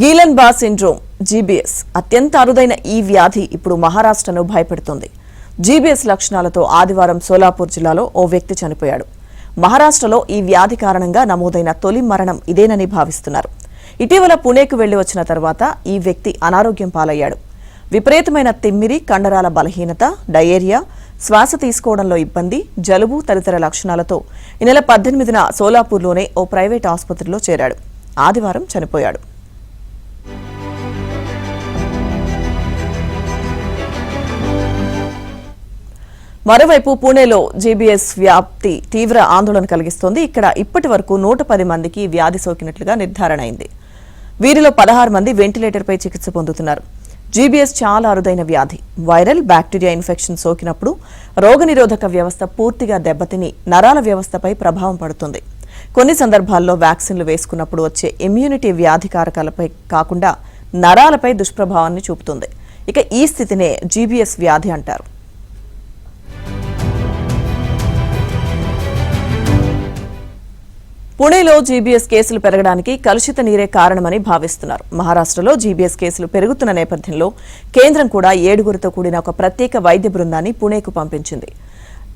గీలన్-బార్ syndrome GBs అత్యంత అరుదైన ఈ వ్యాధి ఇప్పుడు మహారాష్ట్రను భయపెడుతోంది. జీబీఎస్ లక్షణాలతో ఆదివారం సోలాపూర్ జిల్లాలో ఓ వ్యక్తి చనిపోయాడు. మహారాష్ట్రలో ఈ వ్యాధి కారణంగా నమోదైన తొలి మరణం ఇదేనని భావిస్తున్నారు. ఇటీవల పుణేకు వెళ్లి వచ్చిన తర్వాత ఈ వ్యక్తి అనారోగ్యం పాలయ్యాడు. విపరీతమైన తిమ్మిరి, కండరాల బలహీనత, డయేరియా, శ్వాస తీసుకోవడంలో ఇబ్బంది, జలుబు తదితర లక్షణాలతో ఈ నెల 18న సోలాపూర్లోనే ఓ ప్రైవేట్ ఆసుపత్రిలో చేరాడు. ఆదివారం చనిపోయాడు. మరోవైపు పూణేలో జీబీఎస్ వ్యాప్తి తీవ్ర ఆందోళన కలిగిస్తోంది. ఇక్కడ ఇప్పటి వరకు 110 మందికి వ్యాధి సోకినట్లుగా నిర్ధారణ అయింది. వీరిలో 16 మంది వెంటిలేటర్పై చికిత్స పొందుతున్నారు. జీబీఎస్ చాలా అరుదైన వ్యాధి. వైరల్, బ్యాక్టీరియా ఇన్ఫెక్షన్ సోకినప్పుడు రోగనిరోధక వ్యవస్థ పూర్తిగా దెబ్బతిని నరాల వ్యవస్థపై ప్రభావం పడుతుంది. కొన్ని సందర్భాల్లో వ్యాక్సిన్లు వేసుకున్నప్పుడు వచ్చే ఇమ్యూనిటీ వ్యాధి కారకాలపై కాకుండా నరాలపై దుష్ప్రభావాన్ని చూపుతుంది. ఇక ఈ స్థితినే జీబీఎస్ వ్యాధి అంటారు. పుణేలో జీబీఎస్ కేసులు పెరగడానికి కలుషిత నీరే కారణమని భావిస్తున్నారు. మహారాష్ట్రలో జీబీఎస్ కేసులు పెరుగుతున్న నేపథ్యంలో కేంద్రం కూడా 7గురితో కూడిన ఒక ప్రత్యేక వైద్య బృందాన్ని పుణేకు పంపించింది.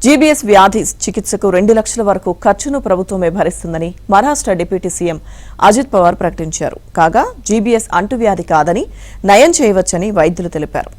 జీబీఎస్ వ్యాధి చికిత్సకు 2 లక్షల వరకు ఖర్చును ప్రభుత్వమే భరిస్తుందని మహారాష్ట్ర డిప్యూటీ సీఎం అజిత్ పవార్ ప్రకటించారు. కాగా జీబీఎస్ అంటువ్యాధి కాదని, నయం చేయవచ్చని వైద్యులు తెలిపారు.